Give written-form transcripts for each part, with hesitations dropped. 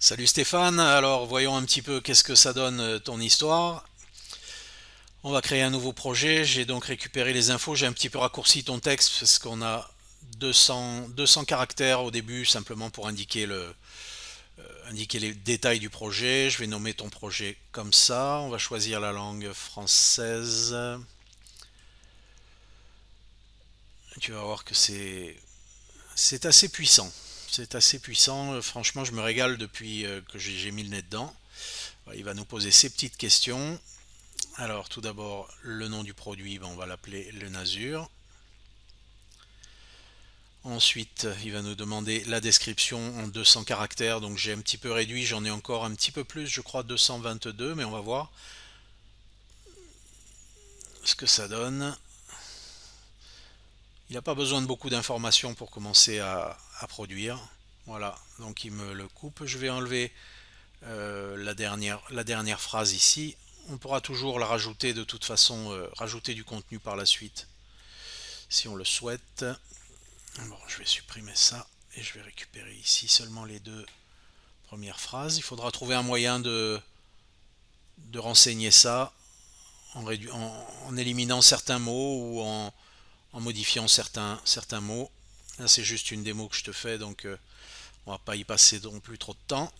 Salut Stéphane, alors voyons un petit peu qu'est-ce que ça donne ton histoire. On va créer un nouveau projet, j'ai donc récupéré les infos, j'ai un petit peu raccourci ton texte parce qu'on a 200 caractères au début simplement pour indiquer les détails du projet. Je vais nommer ton projet comme ça, on va choisir la langue française. Tu vas voir que c'est assez puissant. C'est assez puissant, franchement je me régale depuis que j'ai mis le nez dedans. Il va nous poser ces petites questions. Alors, tout d'abord, le nom du produit, ben, on va l'appeler le Nasur. Ensuite, il va nous demander la description en 200 caractères. Donc, j'ai un petit peu réduit, j'en ai encore un petit peu plus, je crois 222, mais on va voir ce que ça donne. Il n'a pas besoin de beaucoup d'informations pour commencer à produire. Voilà, donc il me le coupe. Je vais enlever la dernière phrase ici. On pourra toujours la rajouter de toute façon, rajouter du contenu par la suite si on le souhaite. Bon, je vais supprimer ça et je vais récupérer ici seulement les deux premières phrases. Il faudra trouver un moyen de renseigner ça en éliminant certains mots ou en modifiant certains mots. Là, c'est juste une démo que je te fais, donc on va pas y passer non plus trop de temps.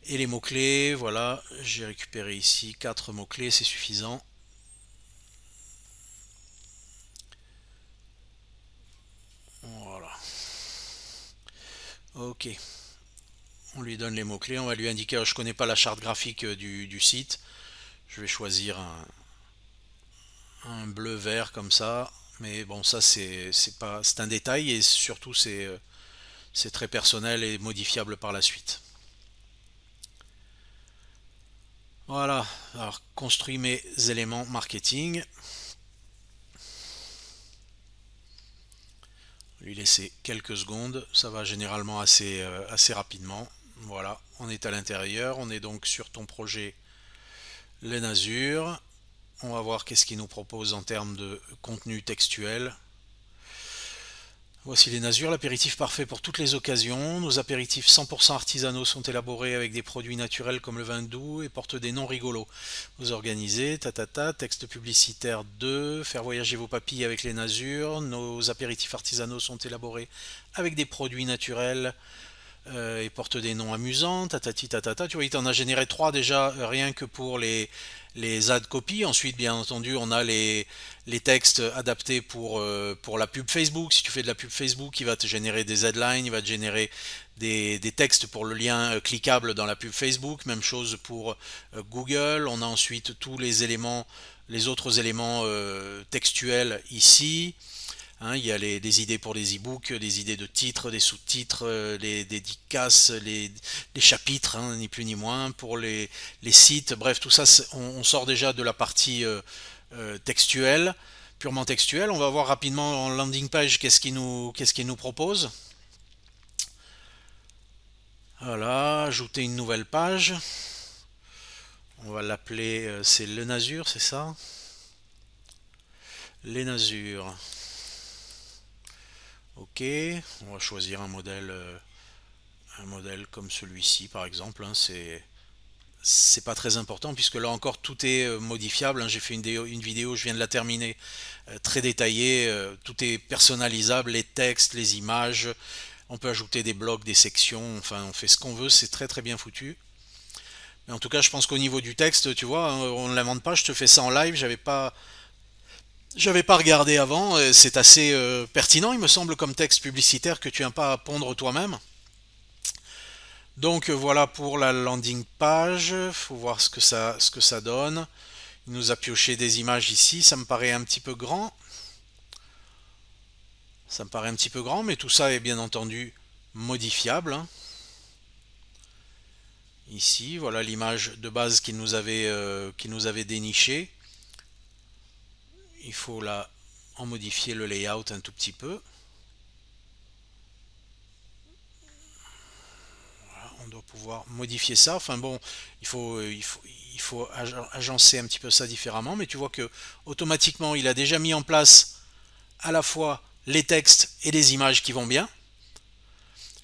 Et les mots-clés, voilà, j'ai récupéré ici 4 mots-clés, c'est suffisant. Voilà. Ok. On lui donne les mots-clés, on va lui indiquer, je ne connais pas la charte graphique du site, je vais choisir un bleu vert comme ça, mais bon, ça c'est un détail et surtout c'est très personnel et modifiable par la suite. Voilà, alors construis mes éléments marketing, lui laisser quelques secondes, ça va généralement assez rapidement. Voilà, on est à l'intérieur, on est donc sur ton projet Le Nasur. On va voir qu'est-ce qu'il nous propose en termes de contenu textuel. Voici les Nasures, l'apéritif parfait pour toutes les occasions. Nos apéritifs 100% artisanaux sont élaborés avec des produits naturels comme le vin doux et portent des noms rigolos. Vous organisez, texte publicitaire 2, faire voyager vos papilles avec les Nasures. Nos apéritifs artisanaux sont élaborés avec des produits naturels et portent des noms amusants, tatati. Tu vois, il t'en a généré 3 déjà, rien que pour les ad copies. Ensuite, bien entendu, on a les textes adaptés pour la pub Facebook. Si tu fais de la pub Facebook, il va te générer des headlines, il va te générer des textes pour le lien cliquable dans la pub Facebook. Même chose pour Google. On a ensuite tous les autres éléments textuels ici. Hein, il y a des idées pour les e-books, des idées de titres, des sous-titres, les dédicaces, les chapitres, hein, ni plus ni moins, pour les sites. Bref, tout ça, on sort déjà de la partie textuelle, purement textuelle. On va voir rapidement en landing page qu'est-ce qu'il nous propose. Voilà, ajouter une nouvelle page. On va l'appeler, c'est Le Nasur, c'est ça? Les Nasures. Ok, on va choisir un modèle comme celui-ci par exemple, hein, c'est pas très important puisque là encore tout est modifiable, hein. J'ai fait une vidéo, je viens de la terminer, très détaillée, tout est personnalisable, les textes, les images, on peut ajouter des blocs, des sections, enfin on fait ce qu'on veut, c'est très très bien foutu. Mais en tout cas je pense qu'au niveau du texte, tu vois, hein, on ne l'invente pas, je te fais ça en live, j'avais pas regardé avant, c'est assez pertinent il me semble comme texte publicitaire que tu viens pas à pondre toi-même. Donc voilà pour la landing page, faut voir ce que ça donne. Il nous a pioché des images ici, ça me paraît un petit peu grand. Ça me paraît un petit peu grand, mais tout ça est bien entendu modifiable, hein. Ici, voilà l'image de base qu'il nous avait dénichée. Il faut là en modifier le layout un tout petit peu. On doit pouvoir modifier ça. Enfin bon, il faut agencer un petit peu ça différemment, mais tu vois que automatiquement il a déjà mis en place à la fois les textes et les images qui vont bien.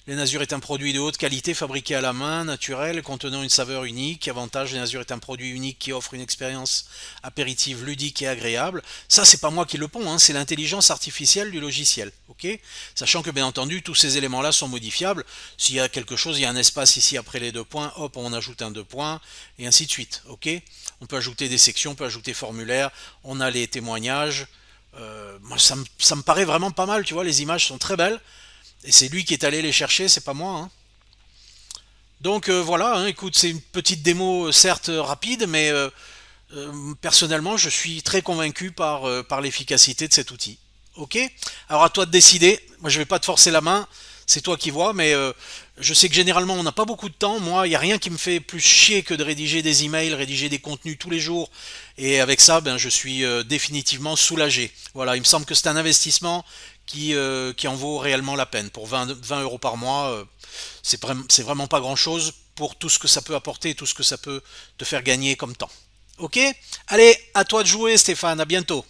Les Nasures est un produit de haute qualité fabriqué à la main, naturel, contenant une saveur unique. Avantage, les Nasures est un produit unique qui offre une expérience apéritive ludique et agréable. Ça, c'est pas moi qui le pond, hein, c'est l'intelligence artificielle du logiciel. Ok, sachant que bien entendu, tous ces éléments-là sont modifiables. S'il y a quelque chose, il y a un espace ici après les 2 points, hop, on ajoute un 2 points, et ainsi de suite. Ok, on peut ajouter des sections, on peut ajouter formulaire, on a les témoignages. Moi, ça me paraît vraiment pas mal, tu vois, les images sont très belles. Et c'est lui qui est allé les chercher, c'est pas moi, hein. Donc voilà, hein, écoute, c'est une petite démo, certes rapide, mais personnellement, je suis très convaincu par l'efficacité de cet outil. Ok. Alors à toi de décider. Moi, je vais pas te forcer la main. C'est toi qui vois, mais je sais que généralement on n'a pas beaucoup de temps. Moi, il n'y a rien qui me fait plus chier que de rédiger des emails, rédiger des contenus tous les jours. Et avec ça, ben, je suis définitivement soulagé. Voilà, il me semble que c'est un investissement qui en vaut réellement la peine. Pour 20 euros par mois, c'est vraiment pas grand-chose pour tout ce que ça peut apporter et tout ce que ça peut te faire gagner comme temps. Ok. Allez, à toi de jouer Stéphane, à bientôt.